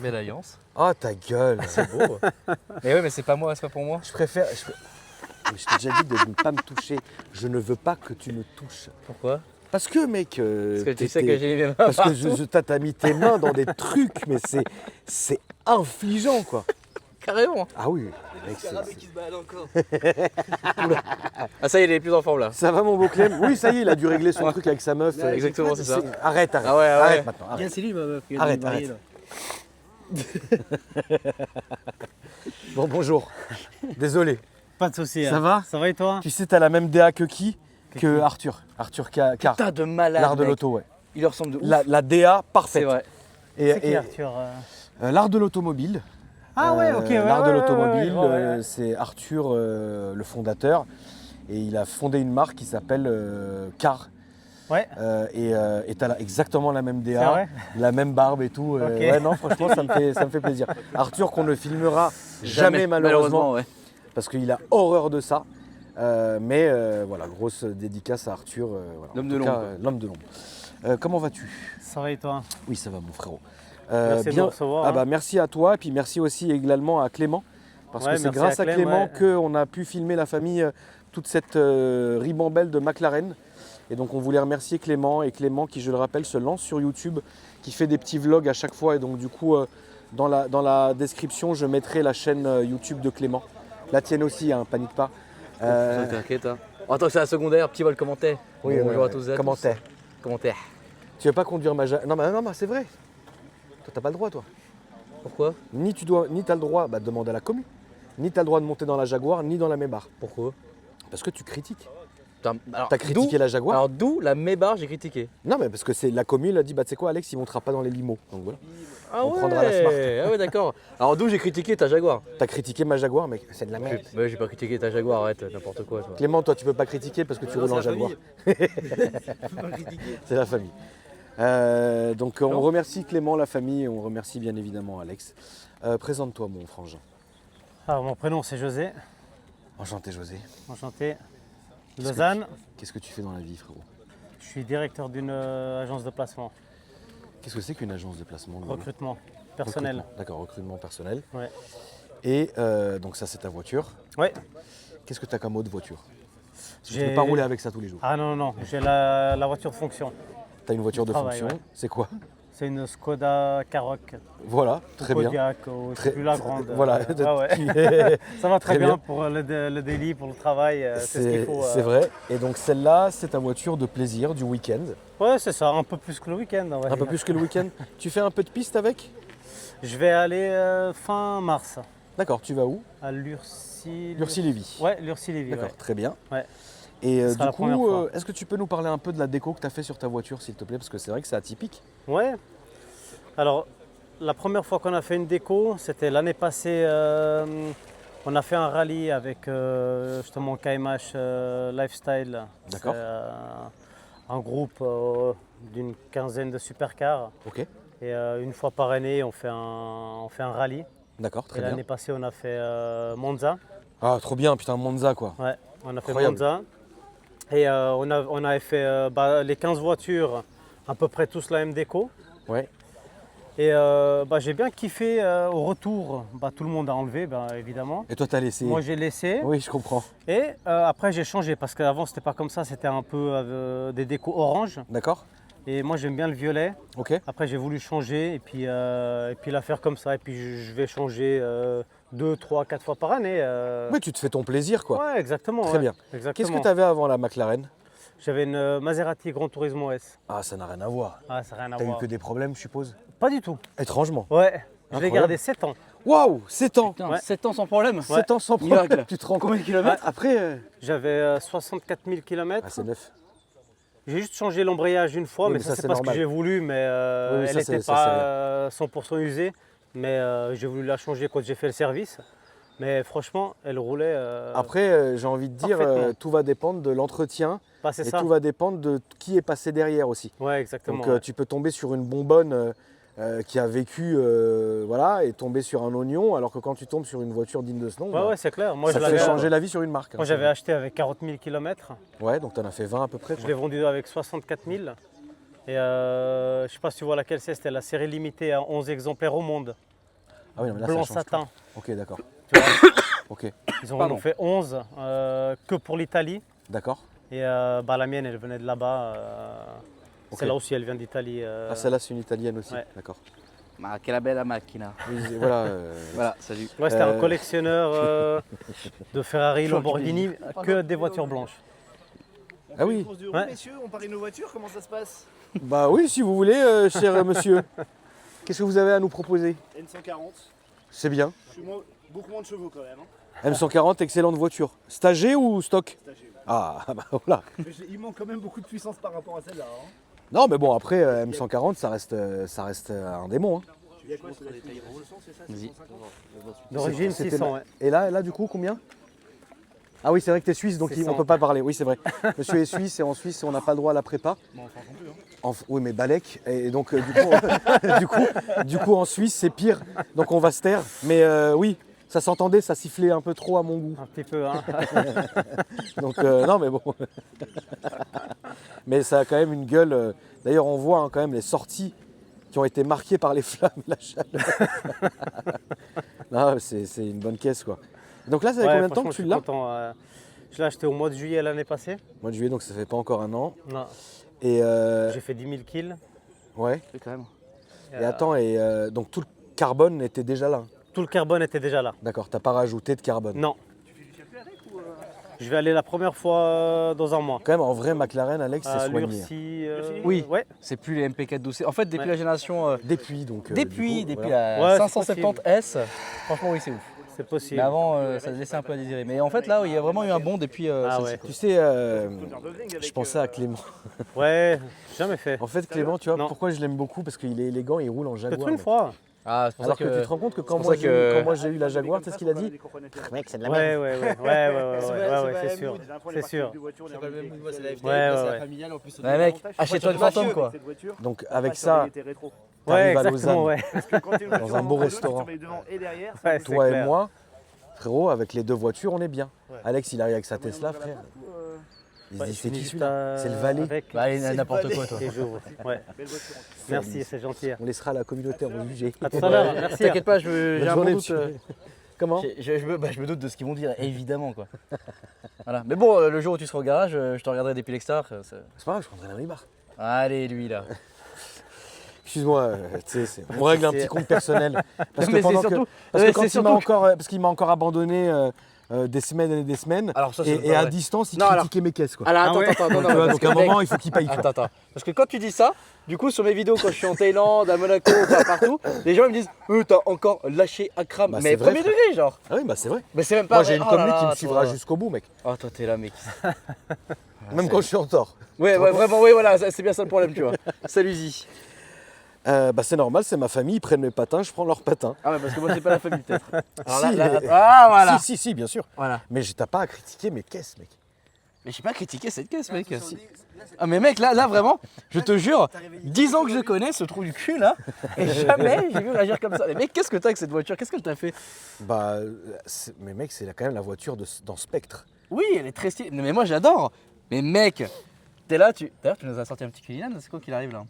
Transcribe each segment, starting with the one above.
Belle alliance. Oh ta gueule. C'est beau. Mais ouais, mais c'est pas moi, c'est pas pour moi. Je préfère. Mais je t'ai déjà dit de ne pas me toucher. Je ne veux pas que tu me touches. Pourquoi? Parce que mec. Parce que tu sais que j'ai les mêmes. Parce que t'as mis tes mains dans des trucs, mais c'est infligeant quoi. Carrément. Ah oui, mec, qui se balade encore. Ah ça y est, il est plus en forme là. Ça va mon beau Clem? Oui, ça y est, il a dû régler son truc avec sa meuf. Ouais, exactement, c'est ça. Arrête. Ah ouais, Arrête maintenant. Bien, Arrête. c'est lui ma meuf. qui a Arrête, marié, arrête. là. Bon, bonjour. Désolé. Pas de soucis. Ça va? Ça va et toi? Tu sais, t'as la même DA que qui? Que Arthur. Arthur Carr. Putain de malade. L'art de mec. l'auto, ouais. Il leur ressemble de ouf. La DA parfaite. C'est vrai. C'est qui Arthur L'art de l'automobile. Ah ouais, ok. Ouais, L'art de ouais, l'automobile, ouais. c'est Arthur, le fondateur. Et il a fondé une marque qui s'appelle Carr. Ouais. Et t'as exactement la même C'est DA, vrai la même barbe et tout. Ok. Ouais, non, franchement, ça me fait plaisir. Arthur, qu'on ne filmera jamais malheureusement, ouais. parce qu'il a horreur de ça. Mais voilà, grosse dédicace à Arthur. Voilà. L'homme En de tout l'ombre. cas, l'homme de l'ombre. Comment vas-tu? Ça va et toi? Oui, ça va, mon frérot. Merci de nous recevoir. Ah bah, merci à toi, et puis merci aussi également à Clément. Parce Ouais, que c'est merci grâce à à Clem, Clément ouais. qu'on a pu filmer la famille, toute cette ribambelle de McLaren. Et donc on voulait remercier Clément, et Clément qui, je le rappelle, se lance sur YouTube, qui fait des petits vlogs à chaque fois. Et donc du coup, dans la description, je mettrai la chaîne YouTube de Clément. La tienne aussi, hein, panique pas. T'inquiète. Hein. Oh, attends, c'est la secondaire, petit vol commentaire. Oui, Bonjour à tous et à commentaire. tous. Commentaire. Tu veux pas conduire ma Non, mais c'est vrai. Toi, t'as pas le droit, toi. Pourquoi? Ni t'as le droit, bah, demande à la commune. Ni t'as le droit de monter dans la Jaguar, ni dans la Maybach. Pourquoi? Parce que tu critiques. Alors, T'as critiqué la Jaguar? Alors d'où la Maybach, j'ai critiqué. Non, mais parce que c'est la commune a dit, bah tu sais quoi, Alex, il montera pas dans les limos. Donc voilà. Ah On ouais. prendra la Smart. Ah ouais, d'accord. Alors d'où j'ai critiqué ta Jaguar? T'as critiqué ma Jaguar, mec. C'est de la merde. Ouais, j'ai pas critiqué ta Jaguar, arrête, n'importe quoi. Toi. Clément, toi, tu peux pas critiquer parce que tu Non, roules en c'est la Jaguar. Faut pas critiquer. C'est la famille. Donc on remercie Clément, la famille, et on remercie bien évidemment Alex. Présente-toi, mon frangin. Alors, mon prénom c'est José. Enchanté, José. Enchanté. Lausanne. Qu'est-ce que tu fais dans la vie, frérot? Je suis directeur d'une agence de placement. Qu'est-ce que c'est qu'une agence de placement? Louis? Recrutement personnel. Recrutement. D'accord, recrutement personnel. Ouais. Et donc ça, c'est ta voiture. Ouais. Qu'est-ce que tu as comme autre voiture? Parce que tu ne J'ai- peux pas rouler avec ça tous les jours. Ah non, non, j'ai la voiture de fonction. Tu as une voiture de travail, fonction. ouais. C'est quoi? C'est une Skoda Karoq. Voilà, très bien. Kodiaq, je Très- sais plus la grande. Voilà. Ouais. Ça va très, Très bien, bien. pour le daily, pour le travail. C'est ce qu'il faut. C'est vrai. Et donc celle-là, c'est ta voiture de plaisir du week-end. Ouais, c'est ça, un peu plus que le week-end. on va Un peu dire. plus que le week-end. Tu fais un peu de piste avec? Je vais aller fin mars D'accord, tu vas où? à Lurcy. Lurcy-Lévis. Ouais, Lurcy-Lévis. D'accord, Ouais. très bien. Ouais. Et Ce sera du la première coup, fois. est-ce que tu peux nous parler un peu de la déco que tu as fait sur ta voiture, s'il te plaît? Parce que c'est vrai que c'est atypique. Ouais. Alors, la première fois qu'on a fait une déco, c'était l'année passée. On a fait un rallye avec justement KMH Lifestyle. D'accord. C'est un groupe d'une quinzaine de supercars. Ok, Et une fois par année, on fait un rallye. d'accord, Et très bien. l'année passée, on a fait Monza. Ah, trop bien, putain, Monza quoi. Ouais, on a fait Incroyable. Monza. Et on avait fait les 15 voitures, à peu près tous la même déco. Ouais, Et j'ai bien kiffé au retour. Tout le monde a enlevé, évidemment. et toi t'as laissé. Moi, j'ai laissé. Oui, je comprends. Et après, j'ai changé parce qu'avant, c'était pas comme ça. C'était un peu des décos orange. D'accord. Et moi, j'aime bien le violet. Ok. Après, j'ai voulu changer et puis la faire comme ça. Et puis, je vais changer 2, 3, 4 fois par année. Oui, tu te fais ton plaisir quoi. Ouais, exactement. Très ouais. bien. Exactement. Qu'est-ce que tu avais avant la McLaren? J'avais une Maserati Gran Turismo S. Ah, ça n'a rien à voir. Ah, ça n'a rien à T'as eu voir. que des problèmes, je suppose? Pas du tout. Étrangement. Ouais, je l'ai Incroyable. gardé 7 ans. Waouh, 7 ans. Putain, Ouais. 7 ans sans problème. 7 ans sans problème. Miracle. Tu te rends Combien de compte? kilomètres? Après, J'avais 64 000 km. ah, c'est neuf. J'ai juste changé l'embrayage une fois, Oui, mais mais ça, ça, c'est c'est pas ce que normal. j'ai voulu, mais Oui, elle ça, n'était c'est pas 100% usée. Mais j'ai voulu la changer quand j'ai fait le service. Mais franchement, elle roulait. Après, j'ai envie de dire, Parfaitement. tout va dépendre de l'entretien C'est et ça. tout va dépendre de qui est passé derrière aussi. Ouais, exactement. Donc ouais. tu peux tomber sur une bonbonne qui a vécu, voilà, et tomber sur un oignon, alors que quand tu tombes sur une voiture digne de ce nom, Ouais, c'est clair. Moi, ça je te fait l'avais- changer la vie sur une marque. Moi, hein, j'avais c'est acheté avec 40 000 km. vrai. Ouais, donc tu en as fait 20 à peu près. Je quoi. l'ai vendu avec 64 000. Et je sais pas si tu vois laquelle c'est, c'était la série limitée à 11 exemplaires au monde. Ah oui, non, mais là, ça blanc change satin. tout. Ok, d'accord. Tu vois. Ok, Ils en Pardon. ont fait 11 que pour l'Italie. d'accord. Et la mienne, elle venait de là-bas. Ok. Celle-là aussi, elle vient d'Italie. Ah, celle-là, c'est une italienne aussi. Ouais. D'accord. Ma che la bella macchina. Oui, voilà. Voilà, salut. Ouais, c'était un collectionneur de Ferrari, Lamborghini, que des voitures blanches. Ah oui. Ouais. Messieurs, on parie nos voitures, comment ça se passe? Bah oui, si vous voulez, cher monsieur. Qu'est-ce que vous avez à nous proposer? N140, C'est bien. beaucoup moins de chevaux quand même. Hein. M140, excellente voiture. Stagé ou stock? Stagé. Ah, bah voilà. Mais il manque quand même beaucoup de puissance par rapport à celle-là. Hein. Non, mais bon, après, M140, ça reste un démon. Hein. Il y a quoi sur les tailles rouges, c'est ça? Vas-y. D'origine C'était 600, ouais. Et là, du coup, combien? Ah oui, c'est vrai que tu es suisse, donc C'est on ça. ne peut pas parler. Oui, c'est vrai. Monsieur est suisse et en Suisse, on n'a pas le droit à la prépa. Bon, en France non plus. Hein. Oui, mais Balek. Et donc, du coup, en Suisse, c'est pire. Donc, on va se taire. Mais oui, ça s'entendait, ça sifflait un peu trop à mon goût. Un petit peu, hein. Donc, non, mais bon. Mais ça a quand même une gueule. D'ailleurs, on voit hein, quand même les sorties qui ont été marquées par les flammes, la chaleur. Non, c'est une bonne caisse, quoi. Donc là, ça fait Ouais, combien de temps que franchement, tu je suis l'as? content. Je l'ai acheté au mois de juillet l'année passée. Mois de juillet, donc ça fait pas encore un an. Non. Et J'ai fait 10 000 kills. ouais. Quand même. Et attends, donc tout le carbone était déjà là. Tout le carbone était déjà là. D'accord, t'as pas rajouté de carbone. Non. Je vais aller la première fois dans un mois. Quand même, en vrai, McLaren, Alex, c'est À soigné. l'Ursi. Oui. Ouais. C'est plus les MP412. En fait, depuis Ouais. la génération. Depuis, donc. Depuis du coup, la Ouais, c'est 570S, franchement, oui, c'est ouf. C'est possible. Mais avant, ça laissait un peu à désirer. Mais en fait, là, il y a vraiment eu un bond depuis. Ah celle-ci, ouais. quoi. Tu sais, je pensais à Clément. Ouais, jamais fait. En fait, Clément, tu vois, Non. pourquoi je l'aime beaucoup? Parce qu'il est élégant, il roule en Jaguar. Peut-être une mec. fois. Ah, c'est pour Alors ça que tu te rends compte que quand c'est moi, pour ça que- quand moi j'ai eu la Jaguar, tu sais ce qu'il a dit? Mec, c'est de la Ouais, merde. ouais, c'est sûr. C'est sûr. Ouais. familiale en plus. Ouais, mec, achète-toi une fantôme, quoi. Donc, avec ça, Ouais, t'arrives à exactement, Lausanne, ouais. dans un beau restaurant. Ouais, c'est Toi et clair. moi, frérot, avec les deux voitures, on est bien. Alex, il arrive avec sa Tesla, frère. Il se Ouais, dit, je c'est finis qui juste celui-là? C'est le valet. avec Bah, allez, n'importe quoi, toi. et j'ouvre. Ouais. Merci, c'est gentil. On laissera la communauté en juger. À tout à l'heure, merci. T'inquiète pas, j'ai Bonne un bon journée, doute. monsieur. Comment? Je me doute de ce qu'ils vont dire, évidemment, quoi. Voilà. Mais bon, le jour où tu seras au garage, je te regarderai depuis l'extérieur. C'est pas grave, je prendrai la Maybach. Allez, lui, là. Excuse-moi, tu sais, on règle un petit compte personnel. Parce Non, que mais pendant c'est surtout- parce que c'est quand il surtout m'a que- encore, parce qu'il m'a encore abandonné des semaines et des semaines, Alors, ça, c'est et pas à vrai. distance, il Non, alors- critiquait mes caisses, quoi. Alors, Ah attends, ouais. attends, non, Tu vois, parce donc que, à un mec, moment, il faut qu'il paye. quoi. Attends. Parce que quand tu dis ça, du coup, sur mes vidéos, quand je suis en Thaïlande, à Monaco, partout, les gens ils me disent t'as encore lâché Akram. Bah, mais c'est vrai, premier frère. degré, genre. Ah oui, bah c'est vrai. Mais c'est même pas Moi, vrai. j'ai une Oh comme là lui qui là, me suivra toi. jusqu'au bout, mec. Oh, toi, t'es là, mec. Même quand je suis en tort. Ouais, vraiment, oui, voilà, c'est bien ça le problème, tu vois. Salut, Zi. Bah c'est normal, c'est ma famille, ils prennent mes patins, je prends leurs patins. Ah, ouais, parce que moi, c'est pas la famille, peut-être. Alors Si, là, mais- ah, voilà. Si, bien sûr. Voilà. Mais t'as pas à critiquer mes caisses, mec. Mais j'ai pas critiqué cette caisse, mec. Ah, mais mec, là, vraiment, je te jure, 10 ans que je connais ce trou du cul, là, et jamais j'ai vu réagir comme ça. Mais mec, qu'est-ce que t'as avec cette voiture? Qu'est-ce qu'elle t'a fait? Bah, mais mec, c'est quand même la voiture dans Spectre. Oui, elle est très stylée. Non, mais moi, j'adore. Mais mec, t'es là, d'ailleurs, tu nous as sorti un petit Cullinan, c'est quoi qu'il arrive là?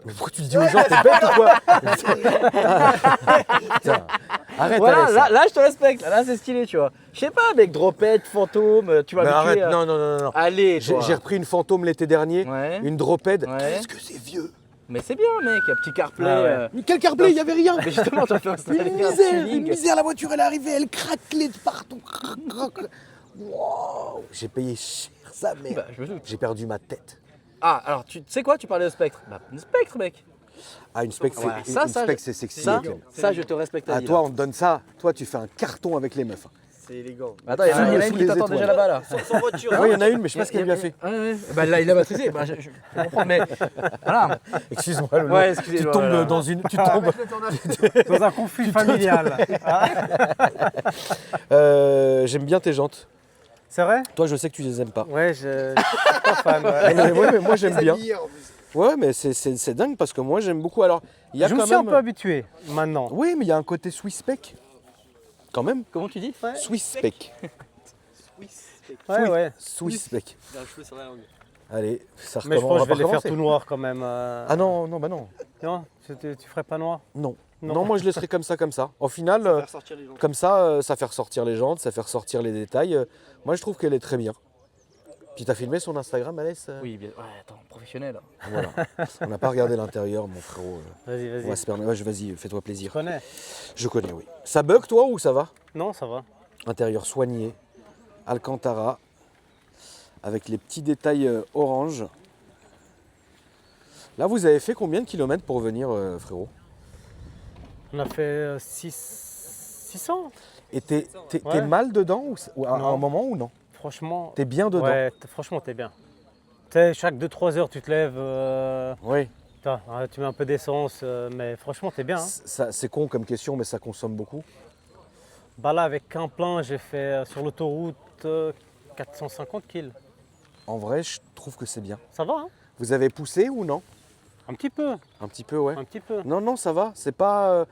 Mais pourquoi tu le dis aux gens, t'es bête ou quoi? Putain, arrête, Voilà, Alex. là, je te respecte. Là, c'est stylé, tu vois. Je sais pas, mec, dropette, fantôme, tu vas Mais habituer, arrête, non. Allez, J'ai toi. repris une fantôme l'été dernier, Ouais. une droped. Ouais. Qu'est-ce que c'est vieux? Mais c'est bien, mec, un petit CarPlay. Ah ouais. Mais quel CarPlay, il n'y avait rien. Mais justement, tu vas faire installer Une un misère, tuning. une misère, la voiture elle est arrivée, elle craquelait de partout. Wow, j'ai payé cher sa mère. Bah, je me doute. J'ai perdu ma tête. Ah, alors, tu sais quoi, tu parlais de Spectre. Bah, une Spectre, mec. Ah, une Spectre, Voilà, c'est ça, une ça, Spectre, c'est sexy. Ça, Clem. je te respecte à Ah, vie, toi, là. on te donne ça. Toi, tu fais un carton avec les meufs. C'est élégant. Attends, il y en a Sous une les qui t'attend étoiles. déjà là-bas, là. Sans voiture. Ah oui, il y en a une, mais je sais pas ce qu'elle lui a fait. Ouais, ouais. Bah, là, il a maîtrisé. Bah, je comprends, mais voilà. Excuse-moi, Lolo. Ouais, Tu excusez-moi. tombes voilà. dans une. Tu tombes. Dans un conflit familial. J'aime bien tes jantes. C'est vrai? Toi, je sais que tu les aimes pas. Ouais, je suis pas fan. ouais. Ouais, mais moi, j'aime bien. Ouais, mais c'est dingue parce que moi, j'aime beaucoup. Alors, il y a Je me quand suis un même. peu habitué maintenant. Oui, mais il y a un côté Swiss spec. Quand même. Comment tu dis? Swiss spec. Ouais. Swiss spec. Il a un cheveu sur la langue. Allez, ça Mais je recommence. pense que je vais les faire recommencer. tout noir quand même. Ah non, bah non. Non, tu ferais pas noir? Non. Non, moi je laisserai comme ça, comme ça. Au final, Faire sortir les gens. comme ça, ça fait ressortir les jantes, ça fait ressortir les détails. Moi je trouve qu'elle est très bien. Puis t'as filmé son Instagram, Alès? Oui, bien. Ouais, attends, professionnel. Voilà. On n'a pas regardé l'intérieur, mon frérot. Vas-y, On va vas-y. se permettre. Ouais, vas-y, fais-toi Tu plaisir. connais? Je connais, oui. Ça bug toi ou ça va? Non, ça va. Intérieur soigné, Alcantara, avec les petits détails orange. Là, vous avez fait combien de kilomètres pour venir, frérot? On a fait 600. Et t'es Ouais. mal dedans ou à Non. un moment ou non? Franchement, T'es bien dedans? ouais, franchement, t'es bien. Tu sais, chaque 2-3 heures, tu te lèves, Oui. tu mets un peu d'essence, mais franchement, t'es bien. Hein. C'est con comme question, mais ça consomme beaucoup. Bah là, avec un plein, j'ai fait sur l'autoroute 450 kills. En vrai, je trouve que c'est bien. Ça va, hein? Vous avez poussé ou non? Un petit peu, Un petit peu, ouais. un petit peu. Non, non, ça va. C'est pas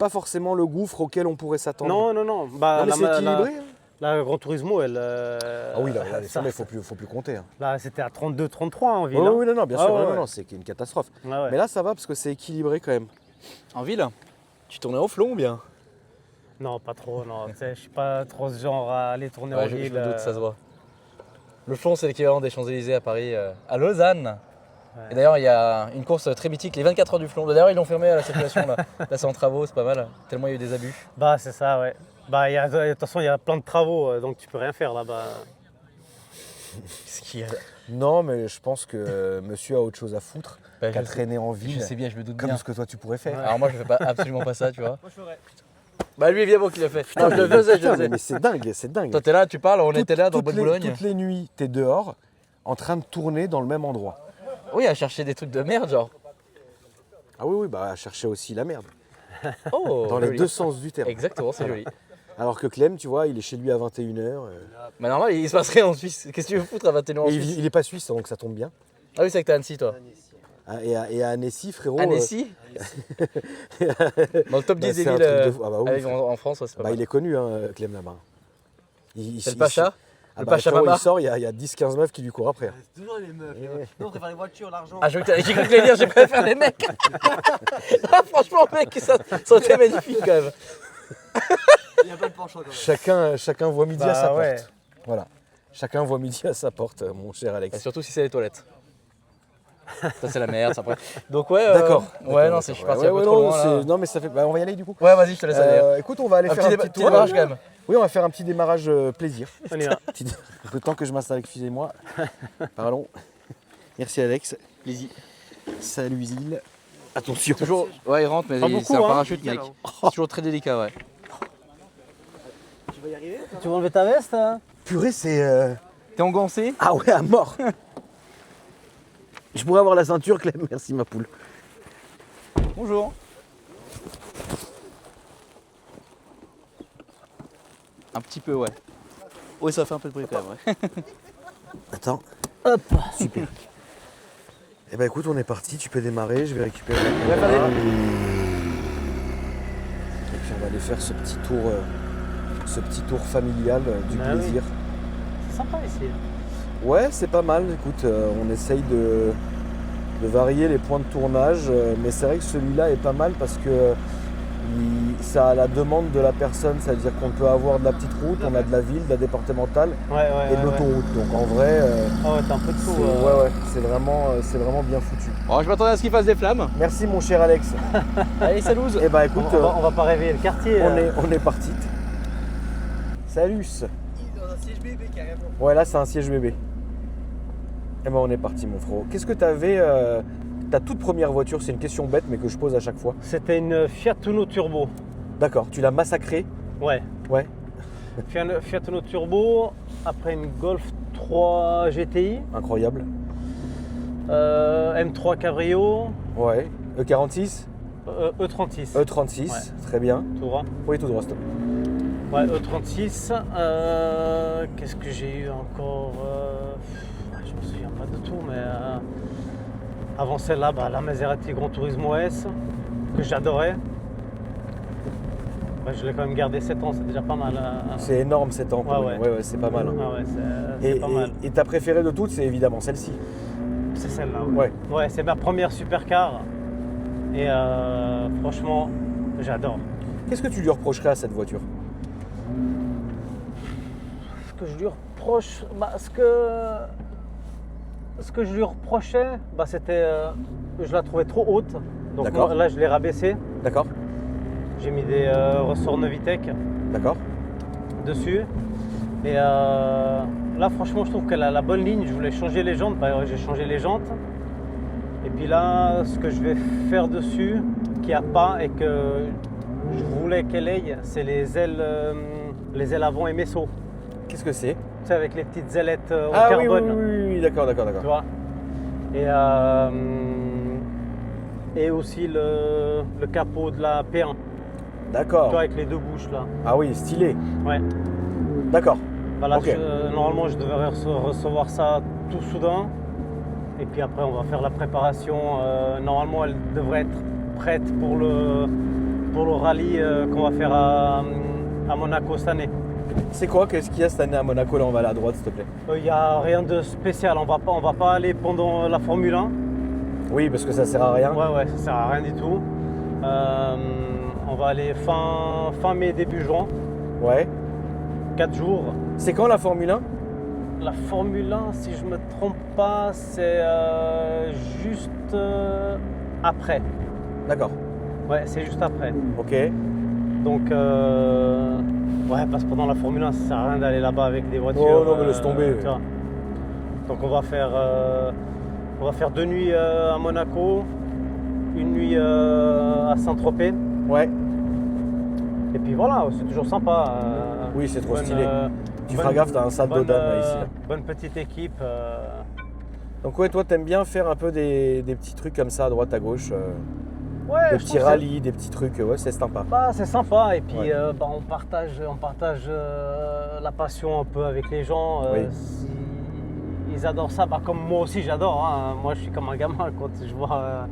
forcément le gouffre auquel on pourrait s'attendre. Non, non, non. Bah, Non, mais c'est équilibré. hein. la Gran Turismo, elle. Ah oui, là, ça, il faut plus compter. hein. là, c'était à 32-33 en ville. Oui, hein. oui, non, bien Ah sûr. ouais, non, ouais. non, c'est une catastrophe. Ouais, ouais. Mais là, ça va parce que c'est équilibré quand même. En ville, tu tournais au flanc ou bien? Non, pas trop, non. Tu sais, je suis pas trop ce genre à aller tourner Ouais, en je ville. me doute, ça se voit. Le Flon, c'est l'équivalent des Champs-Élysées à Paris, à Lausanne. Ouais. Et d'ailleurs, il y a une course très mythique, les 24 heures du Flon. D'ailleurs, ils l'ont fermé à la circulation là. Là, c'est en travaux, c'est pas mal. Tellement il y a eu des abus. Bah, c'est ça, ouais. Bah, de toute façon, il y a plein de travaux, donc tu peux rien faire là-bas. Qu'est-ce qu'il y a? Non, mais je pense que monsieur a autre chose à foutre Bah, qu'à je sais- traîner en Je ville. sais bien, je me doute Comme bien. ce que toi tu pourrais faire. Ouais. Alors moi, je fais pas, absolument pas ça, tu vois. Moi, je ferais. Bah lui, évidemment qu'il l'a fait. Non, je le faisais, je Putain, le faisais. mais c'est dingue, c'est dingue. Toi, t'es là, tu parles, on était là dans Toutes Bois de les- Boulogne. Toutes les nuits, t'es dehors, en train de tourner dans le même endroit. Oui, à chercher des trucs de merde, genre. Ah oui, oui, bah à chercher aussi la merde. Oh, Dans les joli. deux sens du terme. Exactement, c'est joli. Alors que Clem, tu vois, il est chez lui à 21h. Bah normal, il se passe rien en Suisse. Qu'est-ce que tu veux foutre à 21h en Et Suisse? il est pas suisse, donc ça tombe bien. Ah oui, c'est que t'es à Annecy, toi. Ah, et à Annecy, frérot. Annecy Dans le top 10 des c'est un villes truc de fou. Ah bah oui. avec en France, ouais, c'est pas Bah, mal. il est connu, hein, Clem là-bas. C'est le Pacha. Ah Le bah, Pacha frérot, Mama. il sort, il y a 10-15 meufs qui lui courent après. C'est toujours les meufs. Nous, on préfère les voitures, l'argent. Ah, j'ai cru que t'allais dire, j'ai préféré les mecs. Ah, franchement, mec, ça aurait été magnifique quand même. Il y a pas de penchant quand même. Chacun voit midi à sa Bah, ouais. porte. Voilà. Chacun voit midi à sa porte, mon cher Et Alex. surtout si c'est les toilettes. Ça, c'est la merde, ça après. Donc, ouais. D'accord. Ouais, non, D'accord, je suis d'accord. parti un peu trop non, loin là. non, mais ça fait. Bah, on va y aller du coup. Ouais, vas-y, je te laisse aller. Écoute, on va aller Un faire un petit petit tour. démarrage quand même. Oui, on va faire un petit démarrage plaisir. On y va. Le temps que je m'installe, excusez-moi. Pardon. Merci Alex. Plaisir. Salut Zil. Attention. Toujours. Ouais, il rentre, mais Pas beaucoup, c'est un hein. parachute, mec. C'est toujours très délicat, ouais. Tu vas y arriver toi? Tu veux enlever ta veste hein? Purée, c'est. T'es engoncé? Ah ouais, à mort. Je pourrais avoir la ceinture, Clem. Merci ma poule. Bonjour. Un petit peu, ouais. Oui, ça fait un peu de bruit quand même, ouais. Attends. Hop. Super. Eh ben écoute, on est parti. Tu peux démarrer. Je vais récupérer. Ouais, allez. Et puis on va aller faire ce petit tour familial du Bah oui. plaisir. C'est sympa ici. Ouais, c'est pas mal. Écoute, on essaye de varier les points de tournage, mais c'est vrai que celui-là est pas mal parce que ça a la demande de la personne, c'est-à-dire qu'on peut avoir de la petite route, on a de la ville, de la départementale Ouais, ouais. et de ouais, ouais. l'autoroute. Donc en vrai, Ah ouais, t'as un peu de c'est tout. ouais, c'est vraiment bien foutu. Oh, je m'attendais à ce qu'il fasse des flammes. Merci mon cher Alex. Allez, salut. Eh ben écoute, On va pas réveiller le quartier. on est parti. Salut. Dans un siège bébé carrément. Ouais, là c'est un siège bébé. Eh ben on est parti mon frérot. Qu'est-ce que t'avais ta toute première voiture? C'est une question bête mais que je pose à chaque fois. C'était une Fiat Uno Turbo. D'accord, tu l'as massacré? Ouais. Ouais. Fiat Uno Turbo, après une Golf 3 GTI, Incroyable. M3 Cabrio, Ouais. E46, E36. E36, Ouais. très bien. Tu vois? Oui, tout droit, stop. Ouais, E36. Qu'est-ce que j'ai eu encore je me souviens pas de tout, mais avant celle-là, bah, la Maserati Gran Turismo S, que j'adorais. Bah, je l'ai quand même gardé 7 ans, c'est déjà pas mal. C'est énorme 7 ans. Ouais, ouais. Ouais, c'est pas mal. hein. Ah ouais, c'est pas mal. Et ta préférée de toutes, c'est évidemment celle-ci. C'est celle-là. Ouais. Ouais, c'est ma première supercar. Et franchement, J'adore. Qu'est-ce que tu lui reprocherais à cette voiture? Ce que je lui reproche, ce que je lui reprochais, c'était, je la trouvais trop haute. Donc D'accord. moi, là, je l'ai rabaissée. D'accord. J'ai mis des ressorts Novitec D'accord. dessus. Et là, franchement, je trouve qu'elle a la bonne ligne. Je voulais changer les jantes. J'ai changé les jantes. Et puis là, ce que je vais faire dessus, qu'il n'y a pas et que je voulais qu'elle ait, c'est les ailes avant émesso. Qu'est-ce que c'est? Tu sais, avec les petites ailettes en Ah oui, oui, carbone. oui, d'accord. Tu vois. Et aussi le capot de la P1. Tu D'accord. vois, avec les deux bouches là. Ah oui, stylé. Ouais. D'accord. Voilà, Ok. normalement, je devrais recevoir ça tout soudain. Et puis après, on va faire la préparation. Normalement, elle devrait être prête pour le rallye qu'on va faire à Monaco cette année. C'est quoi? Qu'est-ce qu'il y a cette année à Monaco? Là, on va aller à droite, s'il te plaît. Il n'y a rien de spécial. On va pas aller pendant la Formule 1. Oui, parce que ça sert à rien. Ouais, ça sert à rien du tout. On va aller fin mai, début juin. Ouais. 4 jours. C'est quand la Formule 1? La Formule 1, si je me trompe pas, c'est juste après. D'accord. Ouais, c'est juste après. Ok. Donc, ouais, parce que pendant la Formule 1, ça sert à rien d'aller là-bas avec des voitures. Oh non, mais laisse tomber. tu vois. Donc, on va faire 2 nuits à Monaco, une nuit à Saint-Tropez. Ouais. Et puis voilà, c'est toujours sympa. Oui, c'est trop bonne, stylé. Tu feras gaffe, t'as un sale bonne, dodan là ici. Là. Bonne petite équipe. Donc ouais, toi t'aimes bien faire un peu des petits trucs comme ça à droite à gauche, Ouais, des je petits trouve que rallyes, des petits trucs, ouais c'est sympa. c'est sympa et puis Ouais. on partage la passion un peu avec les gens. Oui. Ils adorent ça, comme moi aussi j'adore. Hein. Moi je suis comme un gamin quand je vois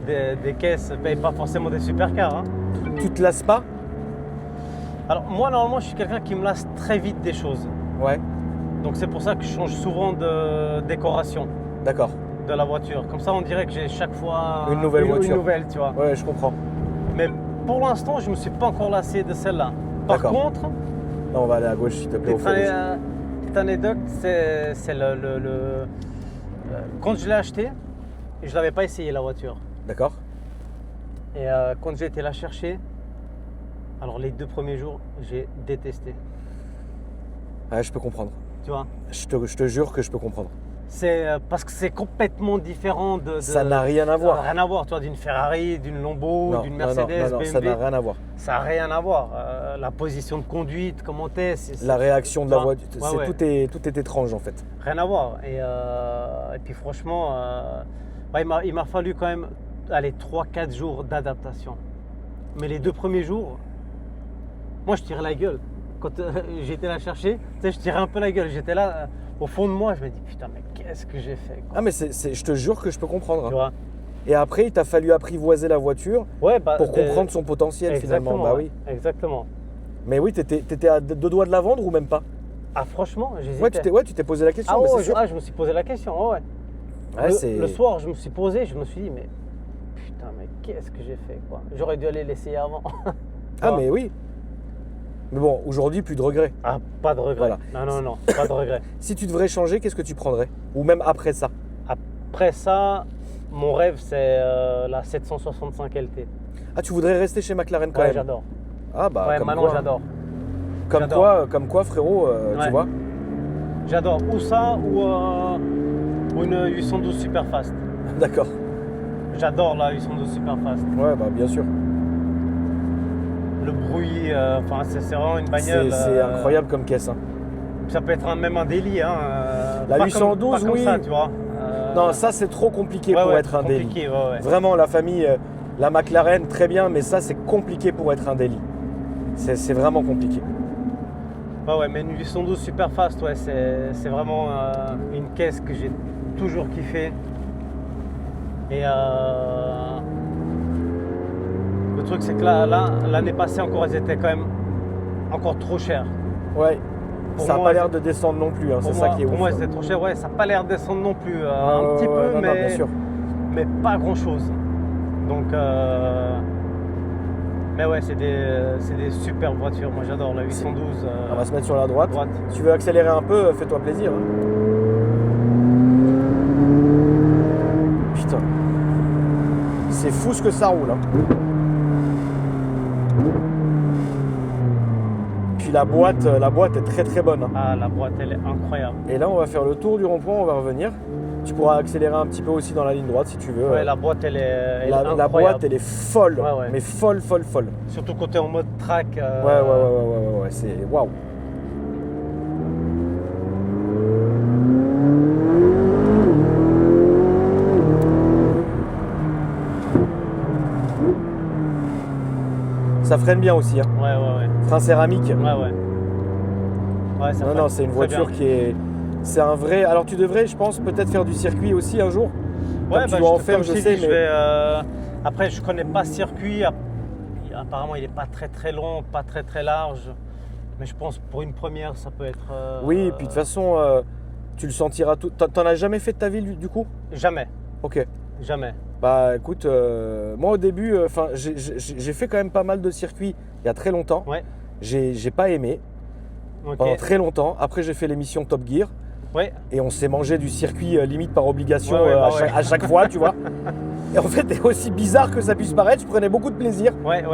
des caisses, pas forcément des supercars. Hein. Tu te lasses pas? Alors moi normalement je suis quelqu'un qui me lasse très vite des choses. Ouais, Donc c'est pour ça que je change souvent de décoration d'accord. de la voiture. Comme ça on dirait que j'ai chaque fois Une nouvelle voiture. Une nouvelle, tu vois. Ouais, je comprends. Mais pour l'instant je me suis pas encore lassé de celle-là. Par D'accord. contre, Là on va aller à gauche s'il te plaît au feu rouge. petite anecdote, c'est quand je l'ai acheté, je l'avais pas essayé la voiture. D'accord. Et quand j'ai été la chercher, alors les 2 premiers jours, j'ai détesté. Ouais, je peux comprendre. Tu vois, Je te jure que je peux comprendre. c'est parce que c'est complètement différent de. Ça n'a rien à voir. Ça n'a rien à voir, tu vois, d'une Ferrari, d'une Lambo, Non, d'une non, Mercedes, non, BMW. ça n'a rien à voir. Ça n'a rien à voir. La position de conduite, comment t'es, La réaction de la tu vois, voiture, ouais. tout est étrange en fait. Rien à voir. Et puis franchement, il m'a fallu quand même 3-4 jours d'adaptation. Mais les 2 premiers jours, moi je tirais la gueule. Quand j'étais la chercher, tu sais, je tirais un peu la gueule. J'étais là, au fond de moi, je me dis putain, mais qu'est-ce que j'ai fait quoi. Ah mais je te jure que je peux comprendre. Tu Hein. vois. Et après, il t'a fallu apprivoiser la voiture Ouais, pour comprendre son potentiel finalement. Bah oui. Exactement. Mais oui, t'étais à 2 doigts de la vendre ou même pas? Ah franchement, j'hésitais. Ouais, tu t'es posé la question, Ah mais ouais, c'est sûr. je me suis posé la question. Ouais. Ouais, Le soir, je me suis posé, je me suis dit, mais putain, mais qu'est-ce que j'ai fait quoi. J'aurais dû aller l'essayer avant. Ah mais oui. Mais bon, aujourd'hui, plus de regrets. Ah, pas de regret. Voilà. Non, pas de regret. Si tu devrais changer, qu'est-ce que tu prendrais? Ou même après ça? Après ça, mon rêve, c'est la 765 LT. Ah, tu voudrais rester chez McLaren quand Ouais, même? j'adore. Ah bah, Ouais, comme maintenant, quoi, j'adore. Comme quoi, frérot, Ouais. tu vois? J'adore. Ou ça, ou une 812 Superfast. D'accord. J'adore la 812 Superfast. Ouais, bah bien sûr. Le bruit, c'est vraiment une bagnole. C'est incroyable comme caisse. Hein. Ça peut être même un délit. Hein, La pas 812, pas comme oui. ça, tu vois. Non, ça c'est trop compliqué pour être un délit. compliqué, ouais. Vraiment, la famille, la McLaren, très bien, mais ça c'est compliqué pour être un délit. C'est vraiment compliqué. Ouais, mais une 812 Superfast, ouais, c'est vraiment une caisse que j'ai toujours kiffé. Et le truc, c'est que là, l'année passée encore, elles étaient quand même encore trop chères. Ouais. Pour Ça n'a moi, pas l'air de descendre non plus, hein, c'est ça qui est ouf. Pour moi, hein. c'était trop cher. Ouais, ça n'a pas l'air de descendre non plus. Ah, Un petit peu, non, mais, bien sûr. mais pas grand chose. Donc, Mais ouais, c'est des superbes voitures. Moi, j'adore la 812. On va se mettre sur la droite. droite. Si tu veux accélérer un peu, fais-toi plaisir. Hein. Putain. C'est fou ce que ça roule. Hein. Puis la boîte est très très bonne. Hein. Ah, la boîte, elle est incroyable. Et là, on va faire le tour du rond-point, on va revenir. Tu pourras accélérer un petit peu aussi dans la ligne droite si tu veux. Ouais, la boîte, elle est la incroyable. boîte, elle est folle. Ouais, ouais. Mais folle. Surtout quand t'es en mode track. Ouais, c'est waouh. Ça freine bien aussi. Hein. Ouais. Frein céramique. Ouais, ça freine Non, c'est une très voiture bien. qui est. C'est un vrai. Alors tu devrais, je pense, peut-être faire du circuit aussi un jour. Ouais, tu dois en faire, comme je t'ai sais, dit, mais. je vais, après, je connais pas ce circuit. Apparemment, il n'est pas très long, pas très large. Mais je pense pour une première, ça peut être. Oui, et puis de toute façon, tu le sentiras tout. T'en as jamais fait de ta vie du coup? Jamais, Ok. jamais. Bah écoute, moi au début, j'ai fait quand même pas mal de circuits il y a très longtemps. Ouais. J'ai pas aimé Ok. pendant très longtemps. Après, j'ai fait l'émission Top Gear Ouais. et on s'est mangé du circuit limite par obligation Ouais, à, bah chaque, à chaque fois, tu vois. Et en fait, aussi bizarre que ça puisse paraître, je prenais beaucoup de plaisir Ouais.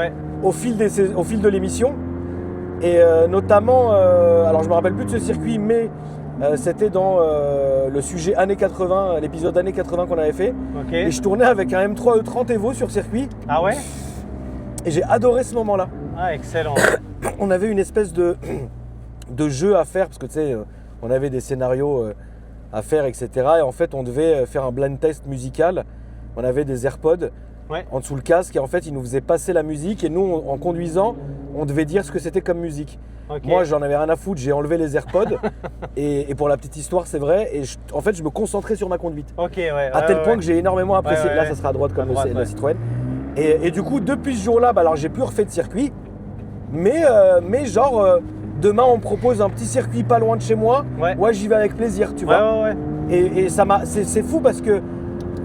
au fil de l'émission. Et notamment, alors je me rappelle plus de ce circuit, mais c'était dans le sujet années 80, l'épisode années 80 qu'on avait fait. Ok. Et je tournais avec un M3 E30 Evo sur circuit. Ah ouais. Et j'ai adoré ce moment-là. Ah, excellent. On avait une espèce de jeu à faire, parce que tu sais, on avait des scénarios à faire, etc. Et en fait, on devait faire un blind test musical. On avait des AirPods Ouais. en dessous le casque, et en fait, ils nous faisaient passer la musique. Et nous, en conduisant, on devait dire ce que c'était comme musique. Ok. Moi, j'en avais rien à foutre, j'ai enlevé les AirPods. et pour la petite histoire, c'est vrai. Et en fait, je me concentrais sur ma conduite. Ok, ouais. À tel point que j'ai énormément apprécié. Ouais, Là, ouais. ça sera à droite comme À droite, la ouais. Citroën. Et du coup, depuis ce jour-là, alors j'ai plus refait de circuit. Mais demain, on me propose un petit circuit pas loin de chez moi. Ouais. J'y vais avec plaisir, tu vois. Ouais. Et c'est fou parce que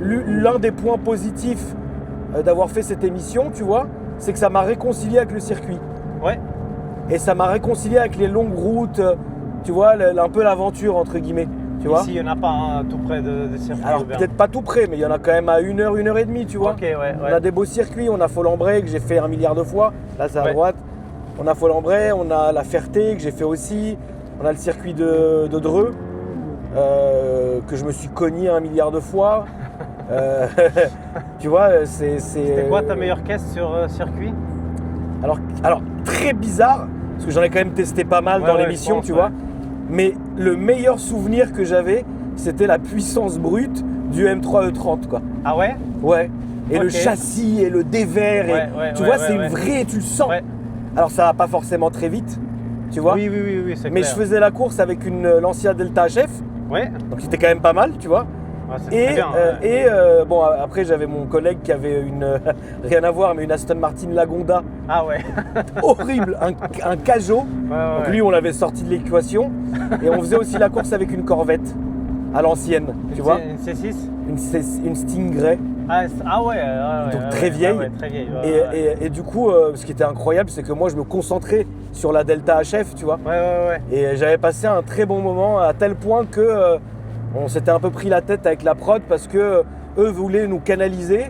l'un des points positifs d'avoir fait cette émission, tu vois, c'est que ça m'a réconcilié avec le circuit. Ouais. Et ça m'a réconcilié avec les longues routes, tu vois, un peu l'aventure, entre guillemets. Tu vois. Ici, il n'y en a pas un tout près de circuit. Alors ouvert. peut-être pas tout près, mais il y en a quand même à 1 heure, 1 heure et demie, tu vois. Ok, ouais. On a des beaux circuits, on a Folembray que j'ai fait 1 milliard de fois, là c'est à Ouais. droite. On a Folembray, on a la Ferté que j'ai fait aussi, on a le circuit de Dreux que je me suis cogné 1 milliard de fois. Tu vois, C'était quoi ta meilleure caisse sur circuit? Alors très bizarre, parce que j'en ai quand même testé pas mal Ouais, dans ouais, l'émission, je pense, tu ouais. vois. Mais le meilleur souvenir que j'avais, c'était la puissance brute du M3 E30, quoi. Ah ouais? Ouais. Et le Ok. châssis et le dévers, tu vois, c'est une vraie, tu le sens. Ouais. Alors ça va pas forcément très vite, tu vois. Oui, c'est Mais clair. je faisais la course avec une Lancia Delta HF, Ouais. donc c'était quand même pas mal, tu vois. Ah, c'est très bien. Ouais. Bon, après j'avais mon collègue qui avait rien à voir, mais une Aston Martin Lagonda, Ah ouais. horrible, un Cajo. Donc lui, on l'avait sorti de l'équation. Et on faisait aussi la course avec une Corvette à l'ancienne, tu vois. Une C6? Une Stingray. Ah ouais. Donc très vieille. Très vieille. Ouais. Et du coup, ce qui était incroyable, c'est que moi, je me concentrais sur la Delta HF, tu vois. Ouais. Et j'avais passé un très bon moment à tel point que on s'était un peu pris la tête avec la prod parce que eux voulaient nous canaliser.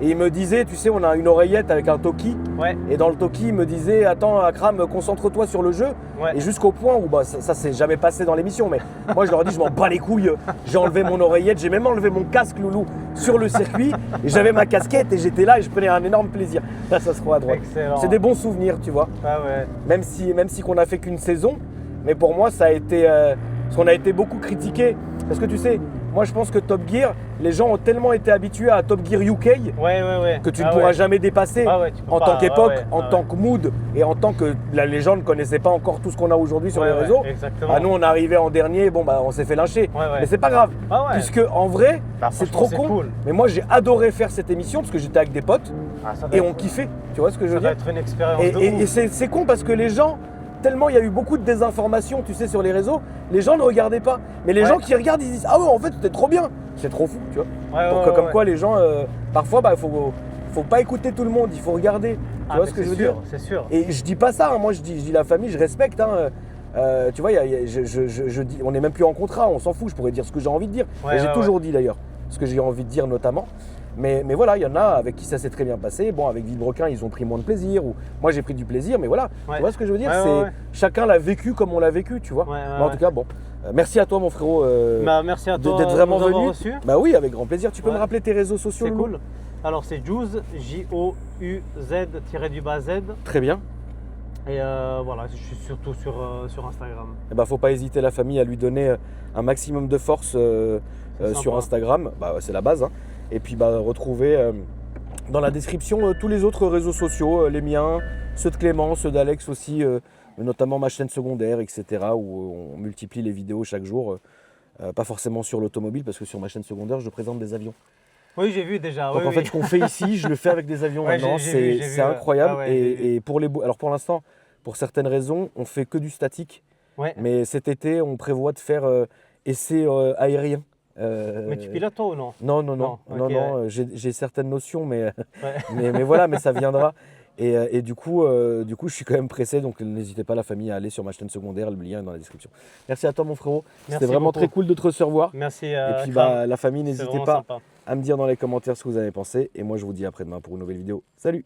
Et ils me disaient, tu sais, on a une oreillette avec un Toki. Ouais. Et dans le Toki, ils me disaient, attends, Akram, concentre-toi sur le jeu. Ouais. Et jusqu'au point où, ça s'est jamais passé dans l'émission, mais moi je leur ai dit, je m'en bats les couilles. J'ai enlevé mon oreillette, j'ai même enlevé mon casque, Loulou, sur le circuit. Et j'avais ma casquette et j'étais là et je prenais un énorme plaisir. Là, ça se trouve à droite. Excellent. C'est des bons souvenirs, tu vois. Ah ouais. Même si qu'on a fait qu'une saison. Mais pour moi, ça a été. Parce qu'on a été beaucoup critiqué. Parce que tu sais, moi je pense que Top Gear, les gens ont tellement été habitués à Top Gear UK Ouais. que tu ne pourras jamais dépasser Ah ouais, tu peux en pas, tant qu'époque, ouais, en tant que mood et en tant que les gens ne connaissaient pas encore tout ce qu'on a aujourd'hui sur les réseaux. Exactement. Nous on est arrivé en dernier, on s'est fait lyncher. Ouais. Mais c'est pas grave, Ah ouais. puisque en vrai, c'est franchement, trop con. cool. Mais moi j'ai adoré faire cette émission parce que j'étais avec des potes Ah, ça doit et être- on kiffait. Tu vois ce que je Ça veux doit dire? être une expérience de Et ouf. c'est con parce que les gens, tellement il y a eu beaucoup de désinformation, tu sais, sur les réseaux, les gens ne regardaient pas. Mais les Ouais. gens qui regardent, ils disent, ah ouais, en fait, c'était trop bien. C'est trop fou, tu vois. Ouais, Donc, ouais, comme ouais. quoi, les gens, parfois, faut faut pas écouter tout le monde, il faut regarder. Tu vois ce que je veux dire? C'est sûr. Et je dis pas ça, hein. Moi je dis la famille, je respecte. Hein. Tu vois, je dis, on n'est même plus en contrat, on s'en fout, je pourrais dire ce que j'ai envie de dire. Ouais, et j'ai toujours dit d'ailleurs ce que j'ai envie de dire notamment. Mais voilà, il y en a avec qui ça s'est très bien passé. Bon, avec Villebrequin, ils ont pris moins de plaisir. Ou moi, j'ai pris du plaisir. Mais voilà, tu vois ce que je veux dire? Chacun l'a vécu comme on l'a vécu, tu vois. Mais en tout cas, bon. Merci à toi, mon frérot. Merci à toi d'être vraiment de nous avoir venu. reçus. Bah oui, avec grand plaisir. Tu peux me rappeler tes réseaux sociaux? C'est cool. Alors, c'est Jouz, Jouz-Z. Très bien. Et voilà, je suis surtout sur Instagram. Eh ben, faut pas hésiter, la famille, à lui donner un maximum de force sur Instagram. Bah, c'est la base. Hein. Et puis retrouver dans la description tous les autres réseaux sociaux, les miens, ceux de Clément, ceux d'Alex aussi, notamment ma chaîne secondaire, etc. où on multiplie les vidéos chaque jour. Pas forcément sur l'automobile, parce que sur ma chaîne secondaire, je présente des avions. Oui, j'ai vu déjà. Donc en fait, ce qu'on fait ici, je le fais avec des avions maintenant. C'est incroyable. Et pour l'instant, pour certaines raisons, on fait que du statique. Ouais. Mais cet été, on prévoit de faire essai aérien. Mais tu pilotes toi ou non? Non. J'ai certaines notions, mais voilà, mais ça viendra. Et du coup, je suis quand même pressé, donc n'hésitez pas la famille à aller sur ma chaîne secondaire, le lien est dans la description. Merci à toi, mon frérot. C'était vraiment très cool de te recevoir. Merci. Et puis la famille, n'hésitez pas à me dire dans les commentaires ce que vous avez pensé. Et moi, je vous dis à après-demain pour une nouvelle vidéo. Salut!